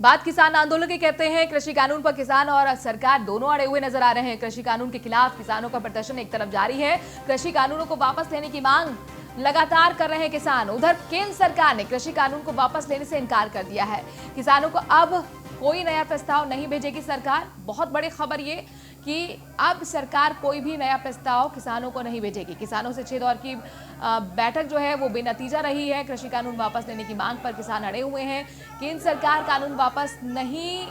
बात किसान आंदोलन के कहते हैं। कृषि कानून पर किसान और सरकार दोनों अड़े हुए नजर आ रहे हैं। कृषि कानून के खिलाफ किसानों का प्रदर्शन एक तरफ जारी है। कृषि कानूनों को वापस लेने की मांग लगातार कर रहे हैं किसान। उधर केंद्र सरकार ने कृषि कानून को वापस लेने से इनकार कर दिया है। किसानों को अब कोई नया प्रस्ताव नहीं भेजेगी सरकार। बहुत बड़ी खबर ये कि अब सरकार कोई भी नया प्रस्ताव किसानों को नहीं भेजेगी। किसानों से 6 दौर की बैठक जो है वो बेनतीजा रही है। कृषि कानून वापस लेने की मांग पर किसान अड़े हुए हैं। केंद्र सरकार कानून वापस नहीं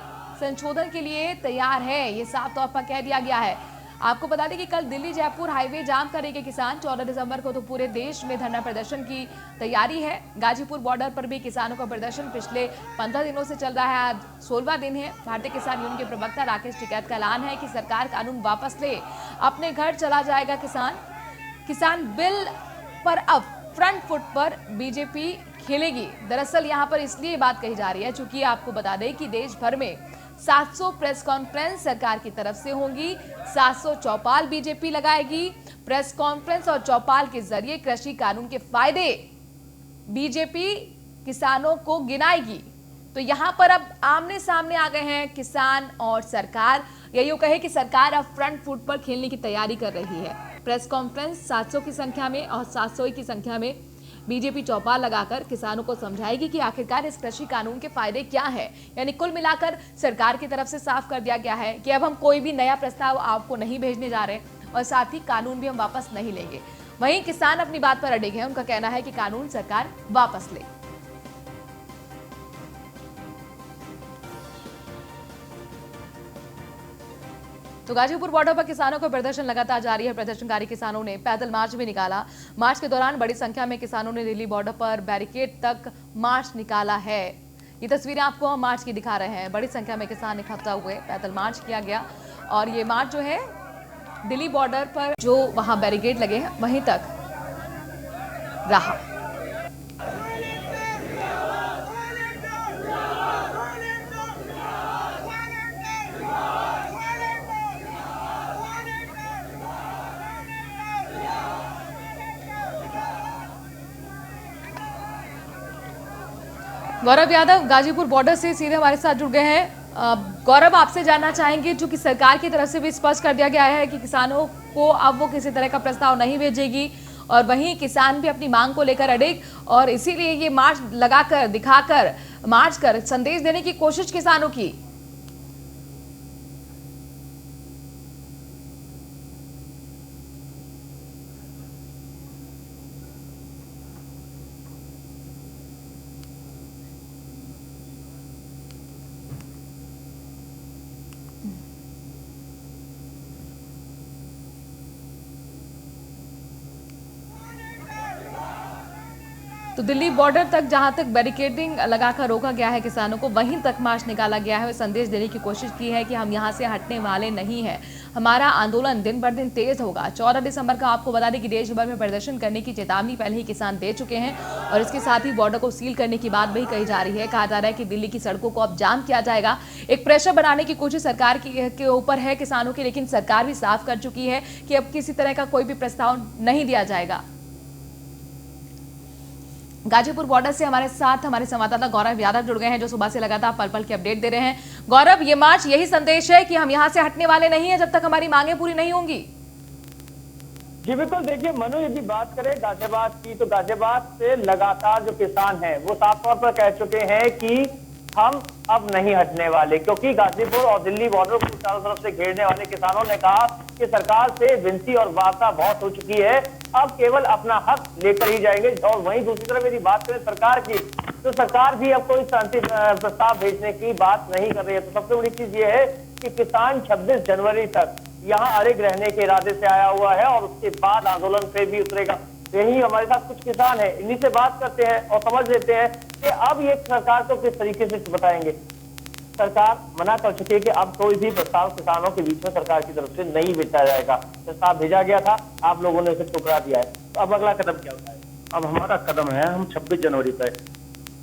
संशोधन के लिए तैयार है, ये साफ तौर पर कह दिया गया है। आपको बता दें कि कल दिल्ली जयपुर हाईवे जाम करेंगे किसान। 14 दिसंबर को तो पूरे देश में धरना प्रदर्शन की तैयारी है। गाजीपुर बॉर्डर पर भी किसानों का प्रदर्शन पिछले 15 दिनों से चल रहा है। आज 16वां दिन है। भारतीय किसान यूनियन के प्रवक्ता राकेश टिकैत का ऐलान है कि सरकार कानून वापस ले, अपने घर चला जाएगा किसान। किसान बिल पर अब फ्रंट फुट पर बीजेपी खेलेगी। दरअसल यहां पर इसलिए बात कही जा रही है क्योंकि आपको बता दें कि देश भर में 700 प्रेस कॉन्फ्रेंस सरकार की तरफ से होंगी। 700 चौपाल बीजेपी लगाएगी। प्रेस कॉन्फ्रेंस और चौपाल के जरिए कृषि कानून के फायदे बीजेपी किसानों को गिनाएगी। तो यहां पर अब आमने सामने आ गए हैं किसान और सरकार। यही कहे कि सरकार अब फ्रंट फुट पर खेलने की तैयारी कर रही है। प्रेस कॉन्फ्रेंस 700 की संख्या में और 700 की संख्या में बीजेपी चौपाल लगाकर किसानों को समझाएगी कि आखिरकार इस कृषि कानून के फायदे क्या हैं। यानी कुल मिलाकर सरकार की तरफ से साफ कर दिया गया है कि अब हम कोई भी नया प्रस्ताव आपको नहीं भेजने जा रहे और साथ ही कानून भी हम वापस नहीं लेंगे। वहीं किसान अपनी बात पर अड़े हैं। उनका कहना है कि कानून सरकार वापस ले। तो गाजीपुर बॉर्डर पर किसानों का प्रदर्शन लगातार जारी है। प्रदर्शनकारी किसानों ने पैदल मार्च भी निकाला। मार्च के दौरान बड़ी संख्या में किसानों ने दिल्ली बॉर्डर पर बैरिकेड तक मार्च निकाला है। ये तस्वीरें आपको हम मार्च की दिखा रहे हैं। बड़ी संख्या में किसान इकट्ठा हुए, पैदल मार्च किया गया और ये मार्च जो है दिल्ली बॉर्डर पर जो वहां बैरिकेड लगे हैं वहीं तक रहा। गौरव यादव गाजीपुर बॉर्डर से सीधे हमारे साथ जुड़ गए हैं। गौरव, आपसे जानना चाहेंगे, चूंकि सरकार की तरफ से भी स्पष्ट कर दिया गया है कि किसानों को अब वो किसी तरह का प्रस्ताव नहीं भेजेगी और वहीं किसान भी अपनी मांग को लेकर अड़िग और इसीलिए ये मार्च लगाकर दिखाकर मार्च कर संदेश देने की कोशिश किसानों की। तो दिल्ली बॉर्डर तक जहां तक बैरिकेडिंग लगाकर रोका गया है किसानों को, वहीं तक मार्च निकाला गया है। संदेश देने की कोशिश की है कि हम यहां से हटने वाले नहीं हैं। हमारा आंदोलन दिन बर दिन तेज होगा। 14 दिसंबर का आपको बता दें कि देश भर में प्रदर्शन करने की चेतावनी पहले ही किसान दे चुके हैं और इसके साथ ही बॉर्डर को सील करने की बात भी कही जा रही है। कहा जा रहा है कि दिल्ली की सड़कों को अब जाम किया जाएगा। एक प्रेशर बनाने की कोशिश सरकार के ऊपर है किसानों की, लेकिन सरकार भी साफ कर चुकी है कि अब किसी तरह का कोई भी प्रस्ताव नहीं दिया जाएगा। गाजीपुर बॉर्डर से हमारे साथ हमारे संवाददाता गौरव यादव जुड़ गए हैं जो सुबह से लगातार पल पल की अपडेट दे रहे हैं। गौरव, ये मार्च यही संदेश है कि हम यहां से हटने वाले नहीं हैं जब तक हमारी मांगे पूरी नहीं होंगी। जी बिल्कुल, देखिए मनु, यदि बात करें गाजियाबाद की तो गाजियाबाद से लगातार जो किसान हैं वो साफ तौर पर कह चुके हैं कि हम अब नहीं हटने वाले, क्योंकि गाजीपुर और दिल्ली बॉर्डर को चारों तरफ से घेरने वाले किसानों ने कहा कि सरकार से विनती और वार्ता बहुत हो चुकी है, अब केवल अपना हक लेकर ही जाएंगे। और वहीं दूसरी तरफ यदि बात करें सरकार की तो सरकार भी अब कोई शांति प्रस्ताव भेजने की बात नहीं कर रही है। तो सबसे बड़ी चीज ये है कि किसान 26 जनवरी तक यहाँ अड़िग रहने के इरादे से आया हुआ है और उसके बाद आंदोलन पे भी उतरेगा। यही हमारे साथ कुछ किसान हैं, इन्हीं से बात करते हैं और समझ लेते हैं कि अब ये सरकार को किस तरीके से बताएंगे। सरकार मना कर चुकी है कि अब कोई भी प्रस्ताव किसानों के बीच में सरकार की तरफ से नहीं भेजा जाएगा। प्रस्ताव भेजा गया था, आप लोगों ने उसे ठुकरा दिया है, तो अब अगला कदम क्या होता है? अब हमारा कदम है, हम 26 जनवरी तक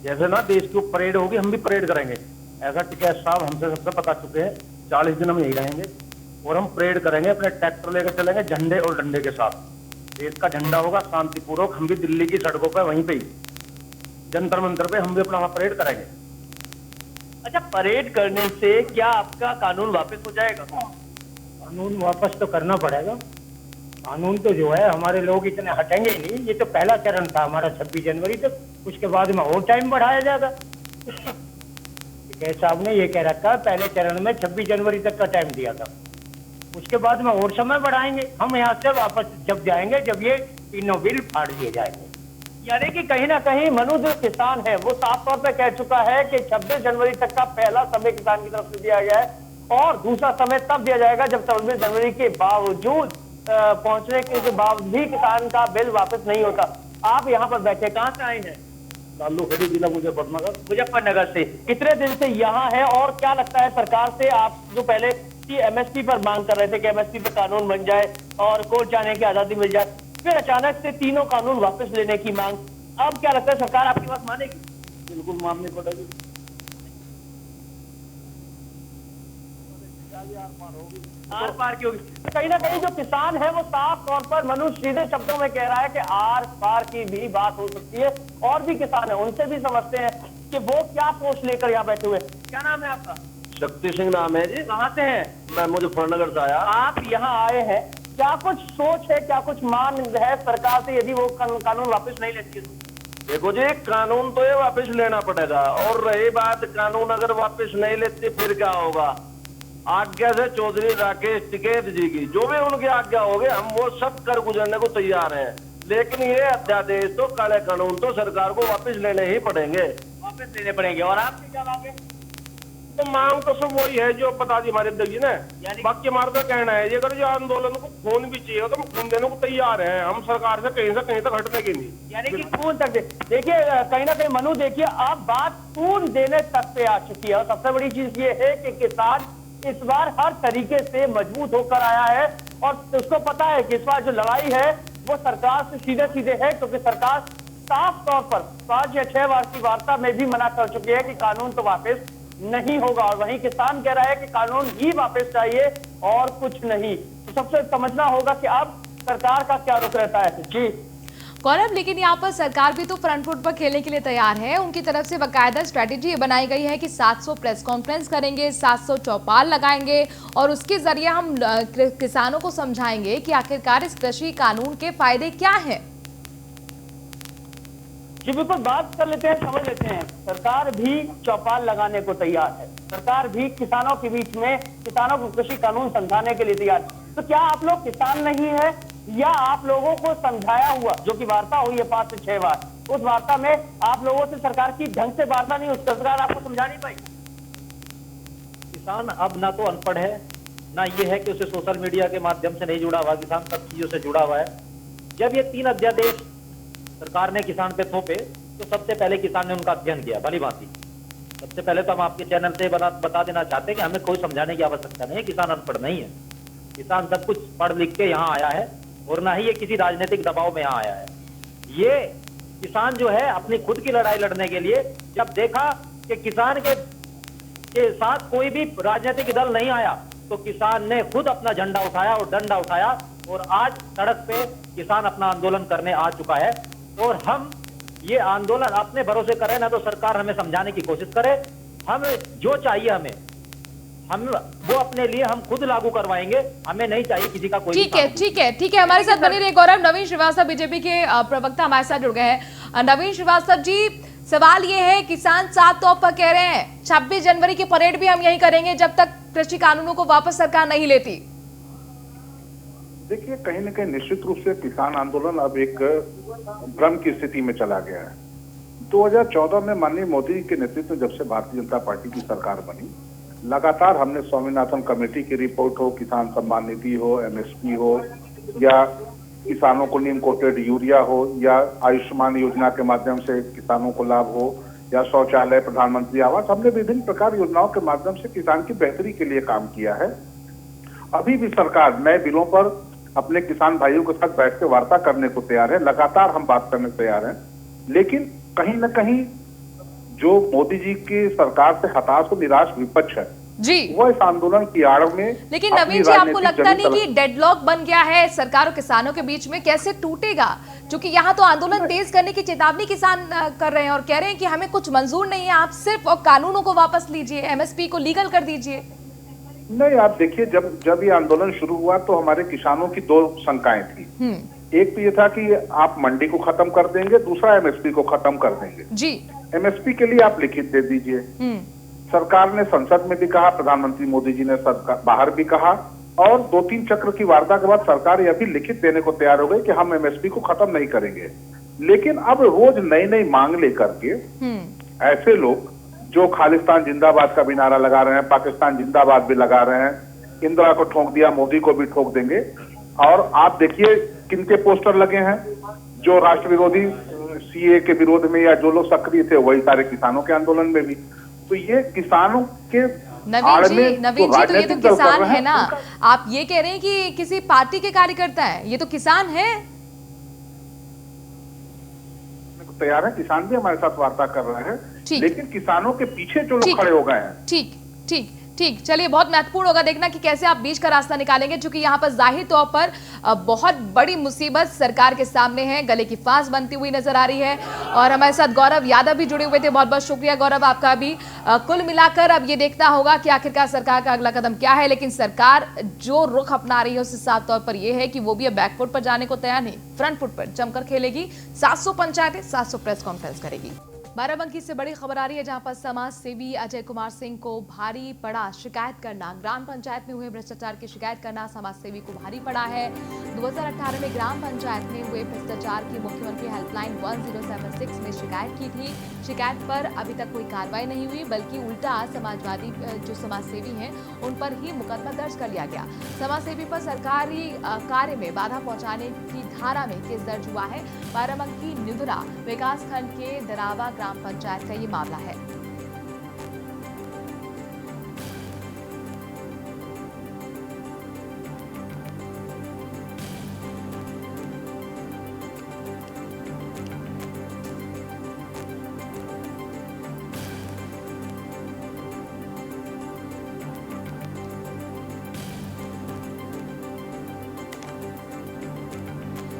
जैसे ना देश की परेड होगी हम भी परेड करेंगे। ऐसा टिकैत साहब हमसे सबसे बता चुके हैं, 40 दिन हम यही रहेंगे और हम परेड करेंगे, अपने ट्रैक्टर लेकर चलेंगे झंडे और डंडे के साथ। देश का झंडा होगा शांतिपूर्वक, हम भी दिल्ली की सड़कों पर वहीं पे ही जंतर मंतर पे हम भी अपना परेड करेंगे। अच्छा, परेड करने से क्या आपका कानून वापस हो जाएगा? कानून वापस तो करना पड़ेगा। कानून तो जो है हमारे लोग इतने हटेंगे ही नहीं। ये तो पहला चरण था हमारा 26 जनवरी तक, उसके बाद में और टाइम बढ़ाया जाएगा। साहब ने ये कह रखा, पहले चरण में 26 जनवरी तक का टाइम दिया था, उसके बाद में और समय बढ़ाएंगे। हम यहाँ से वापस जब जाएंगे जब ये तीनों बिल फाड़ दिए जाएंगे। यानी कि कहीं ना कहीं मनु जो किसान है वो साफ तौर पे कह चुका है कि 26 जनवरी तक का पहला समय किसान की तरफ से दिया गया है और दूसरा समय तब दिया जाएगा जब 26 जनवरी के बावजूद पहुंचने के बाद भी किसान का बिल वापस नहीं होता। आप यहाँ पर बैठे, कहाँ से आए हैं? ताल्लुक जिला मुजफ्फरनगर से। कितने दिन से यहाँ है और क्या लगता है सरकार से? आप जो पहले एमएसपी पर मांग कर रहे थे कि एमएसपी पर कानून बन जाए और कोर्ट जाने की आजादी मिल जाए, फिर अचानक से तीनों कानून वापस लेने की मांग, अब क्या लगता है सरकार आपकी बात मानेगी? बिल्कुल माननी पड़ेगी। आर पार की होगी। कहीं ना कहीं जो किसान है वो साफ तौर पर मनु सीधे शब्दों में कह रहा है कि आर पार की भी बात हो सकती है। और भी किसान है, उनसे भी समझते हैं कि वो क्या सोच लेकर यहाँ बैठे हुए। क्या नाम है आपका? शक्ति सिंह नाम है जी। कहाँ से हैं? मैं मुजफ्फरनगर से आया। आप यहाँ आए हैं, क्या कुछ सोच है, क्या कुछ मांग है सरकार से यदि वो कानून वापस नहीं लेती है? देखो जी, कानून तो ये वापस लेना पड़ेगा। और रही बात, कानून अगर वापस नहीं लेती फिर क्या होगा? आज्ञा से चौधरी राकेश टिकैत जी की जो भी उनकी आज्ञा होगी हम वो सब कर गुजरने को तैयार हैं। लेकिन ये अध्यादेश तो, काले कानून तो सरकार को वापस लेने ही पड़ेंगे। वापस लेने पड़ेंगे। और आपकी क्या मांग है? तो मांग तो सब वही है जो बता दी हमारे अध्यक्ष जी ने। यानी बाकी हमारा तो कहना है, ये अगर जो आंदोलन को खून भी चाहिए तो हम खून देने को तैयार हैं। हम सरकार से कहीं तक हटने की नहीं। यानी कि खून तक देखिए, कहीं ना कहीं मनु देखिए, अब बात खून देने तक पे आ चुकी है। और सबसे बड़ी चीज ये है कि किसान इस बार हर तरीके से मजबूत होकर आया है और उसको पता है कि इस बार जो लड़ाई है वो सरकार से सीधे सीधे है, क्योंकि सरकार साफ तौर पर 5 या 6 बार की वार्ता में भी मना कर चुकी है कि कानून तो वापस नहीं होगा। और वहीं किसान कह रहा है कि कानून ही वापस चाहिए और कुछ नहीं। तो सबसे समझना होगा कि अब सरकार का क्या रुख रहता है। जी गौरव, लेकिन यहाँ पर सरकार भी तो फ्रंट फुट पर खेलने के लिए तैयार है। उनकी तरफ से बाकायदा स्ट्रेटेजी बनाई गई है कि 700 प्रेस कॉन्फ्रेंस करेंगे, 700 चौपाल लगाएंगे और उसके जरिए हम किसानों को समझाएंगे कि आखिरकार इस कृषि कानून के फायदे क्या हैं। जी बिल्कुल, बात कर लेते हैं, समझ लेते हैं। सरकार भी चौपाल लगाने को तैयार है, सरकार भी किसानों के बीच में किसानों को कृषि कानून समझाने के लिए तैयार है। तो क्या आप लोग किसान नहीं है या आप लोगों को समझाया हुआ जो कि वार्ता हुई है 5 से 6 बार, उस वार्ता में आप लोगों से सरकार की ढंग से वार्ता नहीं, उस सरकार आपको समझा नहीं पाई? किसान अब ना तो अनपढ़ है, ना ये है कि उसे सोशल मीडिया के माध्यम से नहीं जुड़ा हुआ। किसान सब चीजों से जुड़ा हुआ है। जब ये 3 अध्यादेश सरकार ने किसान पे थोपे तो सबसे पहले किसान ने उनका अध्ययन किया भली भांति। सबसे पहले तो हम आपके चैनल से बता देना चाहते हैं कि हमें कोई समझाने की आवश्यकता नहीं है। किसान अनपढ़ नहीं है, किसान सब कुछ पढ़ लिख के यहाँ आया है और ना ही ये किसी राजनीतिक दबाव में यहाँ आया है। ये किसान जो है अपनी खुद की लड़ाई लड़ने के लिए जब देखा कि किसान के साथ कोई भी राजनीतिक दल नहीं आया तो किसान ने खुद अपना झंडा उठाया और डंडा उठाया और आज सड़क पे किसान अपना आंदोलन करने आ चुका है। और हम ये आंदोलन अपने भरोसे करें, ना तो सरकार हमें समझाने की कोशिश करे। हम जो चाहिए हम वो अपने लिए हम खुद लागू करवाएंगे, हमें नहीं चाहिए किसी का कोई। ठीक है, हमारे साथ बने रहे गौरव। नवीन श्रीवास्तव बीजेपी के प्रवक्ता हमारे साथ जुड़ गए हैं। नवीन श्रीवास्तव जी, सवाल ये है, किसान साफ तौर पर कह रहे हैं 26 जनवरी की परेड भी हम यही करेंगे जब तक कृषि कानूनों को वापस सरकार नहीं लेती। देखिए, कहीं न कहीं निश्चित रूप से किसान आंदोलन अब एक भ्रम की स्थिति में चला गया है। 2014 में माननीय मोदी जी के नेतृत्व में जब से भारतीय जनता पार्टी की सरकार बनी, लगातार हमने स्वामीनाथन कमेटी की रिपोर्ट हो, किसान सम्मान निधि हो, एमएसपी हो, या किसानों को नीम कोटेड यूरिया हो, या आयुष्मान योजना के माध्यम से किसानों को लाभ हो, या शौचालय, प्रधानमंत्री आवास, हमने विभिन्न प्रकार योजनाओं के माध्यम से किसान की बेहतरी के लिए काम किया है। अभी भी सरकार नए बिलों पर अपने किसान भाइयों के साथ बैठ के वार्ता करने को तैयार है, लगातार हम बात करने को तैयार हैं। लेकिन कहीं न कहीं जो मोदी जी की सरकार से हताश और निराश विपक्ष है जी, वो इस आंदोलन की आड़ में। लेकिन नवीन जी, आपको लगता नहीं कि डेडलॉक बन गया है सरकार और किसानों के बीच में? कैसे टूटेगा? क्योंकि यहाँ तो आंदोलन तेज करने की चेतावनी किसान कर रहे हैं और कह रहे हैं कि हमें कुछ मंजूर नहीं है, आप सिर्फ और कानूनों को वापस लीजिए, एमएसपी को लीगल कर दीजिए। नहीं, आप देखिए, जब ये आंदोलन शुरू हुआ तो हमारे किसानों की दो शंकाएं थी। एक तो ये था कि आप मंडी को खत्म कर देंगे, दूसरा एमएसपी को खत्म कर देंगे। जी। एमएसपी के लिए आप लिखित दे दीजिए। सरकार ने संसद में भी कहा, प्रधानमंत्री मोदी जी ने बाहर भी कहा, और 2-3 चक्र की वार्ता के बाद सरकार यह भी लिखित देने को तैयार हो गई कि हम एमएसपी को खत्म नहीं करेंगे। लेकिन अब रोज नई नई मांग लेकर के ऐसे लोग जो खालिस्तान जिंदाबाद का भी नारा लगा रहे हैं, पाकिस्तान जिंदाबाद भी लगा रहे हैं, इंदिरा को ठोक दिया, मोदी को भी ठोक देंगे। और आप देखिए किनके पोस्टर लगे हैं, जो राष्ट्र विरोधी सीए के विरोध में या जो लोग सक्रिय थे वही सारे किसानों के आंदोलन में भी। तो ये किसानों के नवीन जी तो ये तो किसान है ना, आप ये कह रहे हैं कि किसी पार्टी के कार्यकर्ता है, ये तो किसान है। तैयार है, किसान भी हमारे साथ वार्ता कर रहे हैं, लेकिन किसानों के पीछे जो लोग खड़े हो गए हैं। ठीक ठीक ठीक, चलिए, बहुत महत्वपूर्ण होगा देखना कि कैसे आप बीच का रास्ता निकालेंगे, क्योंकि यहाँ पर जाहिर तौर पर बहुत बड़ी मुसीबत सरकार के सामने है, गले की फांस बनती हुई नजर आ रही है। और हमारे साथ गौरव यादव भी जुड़े हुए थे, बहुत बहुत शुक्रिया गौरव आपका भी। कुल मिलाकर अब ये देखना होगा कि आखिरकार सरकार का अगला कदम क्या है, लेकिन सरकार जो रुख अपना रही है उससे साफ तौर पर यह है कि वो भी अब बैकफुट पर जाने को तैयार नहीं, फ्रंट फुट पर जमकर खेलेगी। 700 पंचायतें, 700 प्रेस कॉन्फ्रेंस करेगी। बाराबंकी से बड़ी खबर आ रही है, जहां पर समाज सेवी अजय कुमार सिंह को भारी पड़ा शिकायत करना, ग्राम पंचायत में हुए भ्रष्टाचार की शिकायत करना समाज सेवी को भारी पड़ा है। 2018 में ग्राम पंचायत में हुए भ्रष्टाचार की मुख्यमंत्री हेल्पलाइन 1076 में शिकायत की थी। शिकायत पर अभी तक कोई कार्रवाई नहीं हुई, बल्कि उल्टा समाजवादी जो समाज सेवी हैं उन पर ही मुकदमा दर्ज कर लिया गया। समाज सेवी पर सरकारी कार्य में बाधा पहुंचाने की धारा में केस दर्ज हुआ है। बाराबंकी निधुरा विकास खंड के दरावा ग्राम पंचायत का ये मामला है।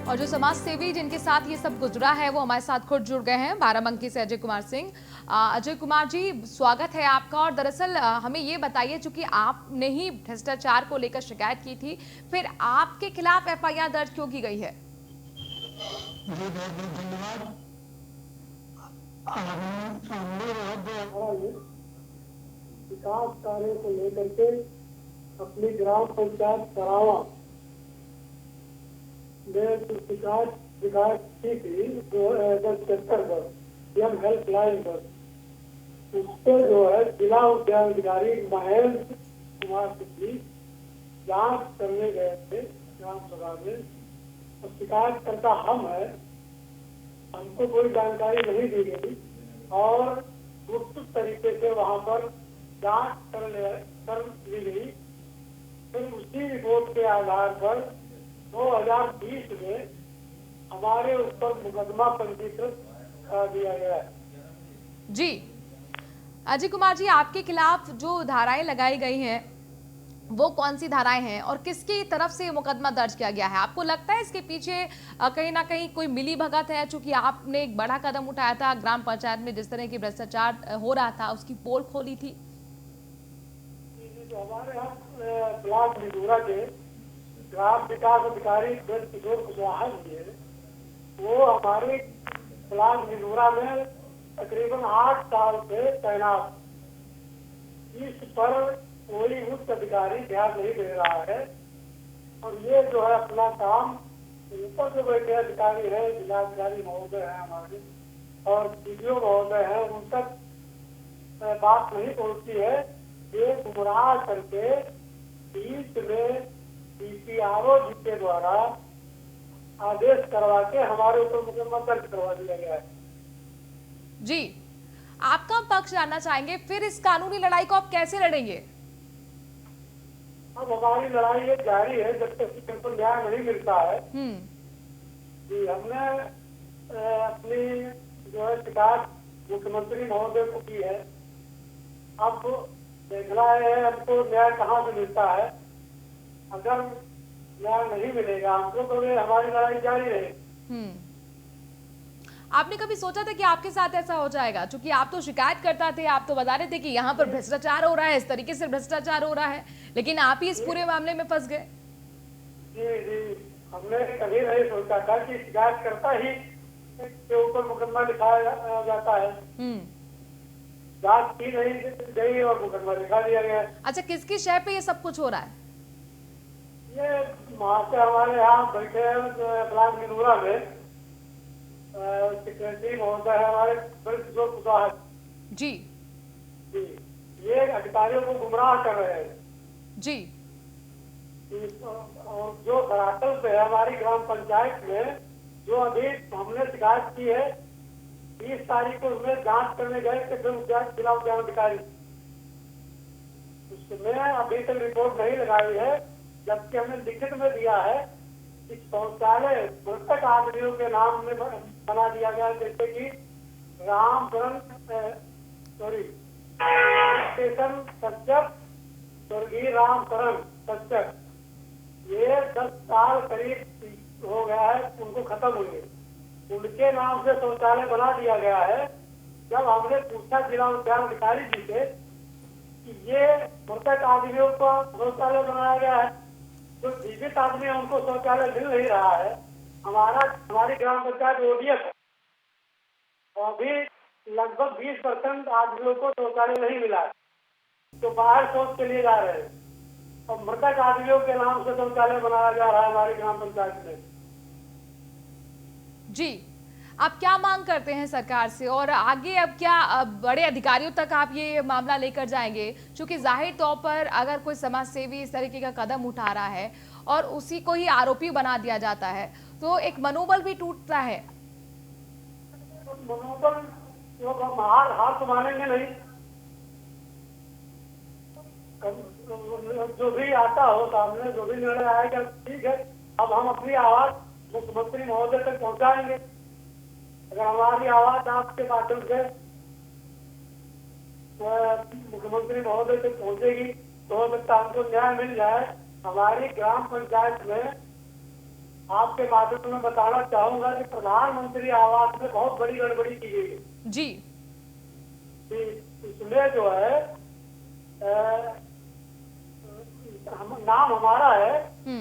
और जो समाज सेवी जिनके साथ ये सब गुजरा है वो हमारे साथ खुद जुड़ गए हैं, बाराबंकी से अजय कुमार सिंह। अजय कुमार जी, स्वागत है आपका। और दरअसल हमें ये बताइए, चूंकि आपने ही भ्रष्टाचार को लेकर शिकायत की थी, फिर आपके खिलाफ एफआईआर दर्ज क्यों की गई है? बहुत बहुत धन्यवाद। विकास कार्य को लेकर के अपनी ग्राम पंचायत करावा विकास की थी 2076 पर एम हेल्पलाइन पर, उस पर जो है जिला उद्यान अधिकारी महेंद्र कुमार सिद्धि जांच करने गए थे ग्राम सभा में, और शिकायत करता हम है, हमको कोई जानकारी नहीं दी गई और गुप्त तरीके से वहां पर जांच कर ली गई। फिर उसी रिपोर्ट के आधार पर 2020 में हमारे ऊपर मुकदमा पंजीकृत कर दिया गया है। जी अजय कुमार जी, आपके खिलाफ जो धाराएं लगाई गई हैं वो कौन सी धाराएं हैं और किसकी तरफ से मुकदमा दर्ज किया गया है? आपको लगता है इसके पीछे कहीं ना कहीं कोई मिली भगत है? चूंकि आपने एक बड़ा कदम उठाया था, ग्राम पंचायत में जिस तरह की भ्रष्टाचार हो रहा था उसकी पोल खोली थी। जो हमारे यहाँ ब्लॉक निधुरा के ग्राम विकास अधिकारी किशोर कुशवाहा जी है, वो हमारे ब्लॉक निधुरा में तकरीबन 8 साल से तैनात, इस पर कोई उच्च अधिकारी ध्यान नहीं दे रहा है। और ये जो है अपना काम ऊपर जो बैठे अधिकारी है, जिलाधिकारी महोदय है हमारे और डीडीओ महोदय है, उन तक बात नहीं पहुंचती है। ये गुमराह करके बीच में डीपीआरओ जी के द्वारा आदेश करवा के हमारे ऊपर मुकदमा दर्ज करवा दिया गया है। जी, आपका पक्ष जानना चाहेंगे, फिर इस कानूनी लड़ाई को आप कैसे लड़ेंगे? अब हमारी लड़ाई ये जारी है जब तक हमको न्याय नहीं मिलता है। जी, हमने अपनी जो है शिकायत मुख्यमंत्री महोदय को की है। अब देखना है हमको न्याय कहाँ से मिलता है। अगर न्याय नहीं मिलेगा हमको तो हमारी लड़ाई जारी रहेगी। आपने कभी सोचा था कि आपके साथ ऐसा हो जाएगा? क्योंकि आप तो शिकायत करता थे, आप तो बता रहे थे कि यहाँ पर भ्रष्टाचार हो रहा है, इस तरीके से भ्रष्टाचार हो रहा है, लेकिन आप ही इस पूरे मामले में फंस गए। जी, हमने कभी नहीं सोचा था कि शिकायत करता ही के ऊपर मुकदमा लिखाया जाता है। जांच की नहीं गई और मुकदमा लिखा दिया गया। अच्छा, किसकी शय पे ये सब कुछ हो रहा है? ये वहाँ से हमारे यहाँ बैठे हैं ब्लॉक मिनूरा में सेक्रेटरी महोदय है हमारे किशोर कुशवाहा जी। ये अधिकारियों को गुमराह कर रहे हैं जी। और जो धरातल पे है हमारी ग्राम पंचायत में, जो अभी हमने शिकायत की है 20 तारीख को उसमें जांच करने गए थे जिला उद्यान अधिकारी, उसमें अभी तक रिपोर्ट नहीं लगाई है, जबकि हमने लिखित में दिया है कि शौचालय मृतक आदमियों के नाम में बना दिया गया, जैसे कि रामचरण स्टेशन सच्चर, स्वर्गीय रामचरण सच्चर, ये 10 साल करीब हो गया है उनको खत्म हुए, उनके नाम से शौचालय बना दिया गया है। जब हमने पूछा जिला उद्यान अधिकारी जी से कि ये मृतक आदमियों का शौचालय बनाया गया है, जो जीवित आदमी है उनको शौचालय मिल नहीं रहा है, हमारी ग्राम पंचायत ओडीएफ है, अभी लगभग 20% आदमियों को शौचालय नहीं मिला है, तो बाहर शौच के लिए जा रहे हैं और मृतक आदमियों के नाम से शौचालय बनाया जा रहा है हमारी ग्राम पंचायत में। जी, आप क्या मांग करते हैं सरकार से, और आगे अब क्या बड़े अधिकारियों तक आप ये मामला लेकर जाएंगे? क्योंकि जाहिर तौर पर अगर कोई समाज सेवी इस तरीके का कदम उठा रहा है और उसी को ही आरोपी बना दिया जाता है, तो एक मनोबल भी टूटता है। मनोबल हम हार तो मानेंगे नहीं, जो भी आता हो सामने, जो भी निर्णय आएगा ठीक है। अब हम अपनी आवाज मुख्यमंत्री महोदय तक पहुंचाएंगे, अगर हमारी आवाज आपके माध्यम से मुख्यमंत्री महोदय तक पहुंचेगी तो हो सकता है हमको न्याय मिल जाए। हमारी ग्राम पंचायत में आपके माध्यम से मैं बताना चाहूंगा कि प्रधानमंत्री आवास में बहुत बड़ी गड़बड़ी की गई है जी। इसमें जो है नाम हमारा है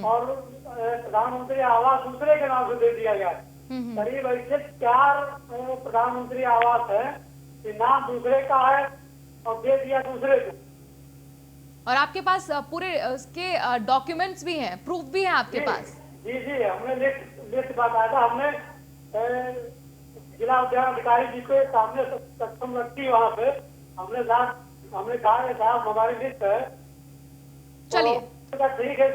और प्रधानमंत्री आवास दूसरे के नाम से दे दिया गया है। करीब ऐसे 4 प्रधानमंत्री आवास है कि नाम दूसरे का है और दे दिया दूसरे को। और आपके पास पूरे उसके डॉक्यूमेंट्स भी हैं, प्रूफ भी हैं आपके पास? जी जी, हमने लिस्ट बताया था, हमने जिला उद्यान अधिकारी जी को सामने सक्षम रखी, वहाँ पे हमने कहा साहब हमारी लिस्ट है। चलिए ठीक है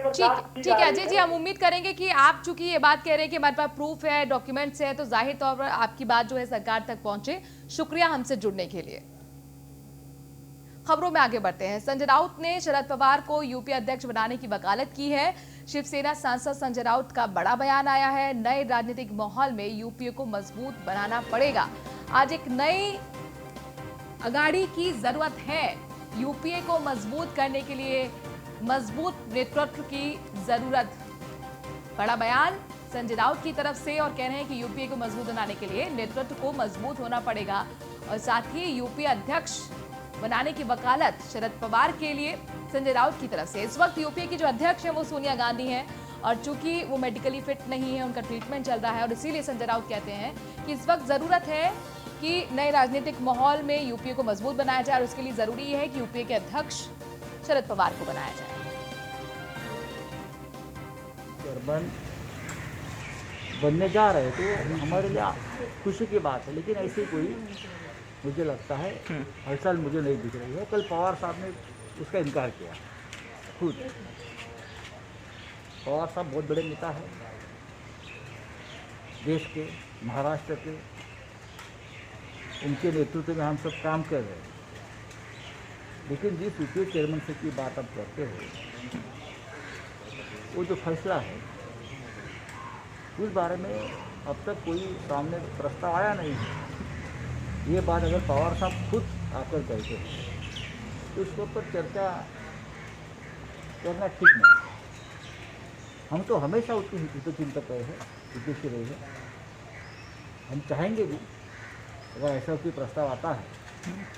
अजय जी, हम उम्मीद करेंगे कि आप चूंकि ये बात कह रहे हैं कि हमारे पास प्रूफ है, डॉक्यूमेंट्स है, तो जाहिर तौर पर आपकी बात जो है सरकार तक पहुंचे। शुक्रिया हमसे जुड़ने के लिए। खबरों में आगे बढ़ते हैं। संजय राउत ने शरद पवार को यूपी अध्यक्ष बनाने की वकालत की है। शिवसेना सांसद संजय राउत का बड़ा बयान आया है। नए राजनीतिक माहौल में यूपीए को मजबूत बनाना पड़ेगा। आज एक नई अगाड़ी की जरूरत है। यूपीए को मजबूत करने के लिए मजबूत नेतृत्व की जरूरत। बड़ा बयान संजय राउत की तरफ से, और कह रहे हैं कि यूपीए को मजबूत बनाने के लिए नेतृत्व को मजबूत होना पड़ेगा। और साथ ही यूपीए अध्यक्ष बनाने की वकालत शरद पवार के लिए संजय राउत की तरफ से। इस वक्त यूपीए की जो अध्यक्ष है वो सोनिया गांधी हैं, और चूंकि वो मेडिकली फिट नहीं है, उनका ट्रीटमेंट चल रहा है, और इसीलिए संजय राउत कहते हैं कि इस वक्त जरूरत है कि नए राजनीतिक माहौल में यूपीए को मजबूत बनाया जाए, और उसके लिए जरूरी है कि यूपीए के अध्यक्ष शरद पवार को बनाया जाए। बनने जा रहे तो हमारे लिए खुशी की बात है, लेकिन ऐसी कोई मुझे लगता है हर साल मुझे नहीं दिख रही है। कल पवार साहब ने उसका इनकार किया खुद। पवार साहब बहुत बड़े नेता है देश के, महाराष्ट्र के, उनके नेतृत्व में हम सब काम कर रहे हैं। लेकिन जिस यूपीए चेयरमैन से की बात आप करते हो, वो जो फैसला है उस बारे में अब तक कोई सामने प्रस्ताव आया नहीं है। ये बात अगर पवार साहब खुद आकर कहते हैं तो उसके ऊपर चर्चा करना ठीक नहीं। हम तो हमेशा उसके हितचिंतक रहे हैं, उद्देश्य रहे हैं। हम चाहेंगे भी अगर ऐसा कोई प्रस्ताव आता है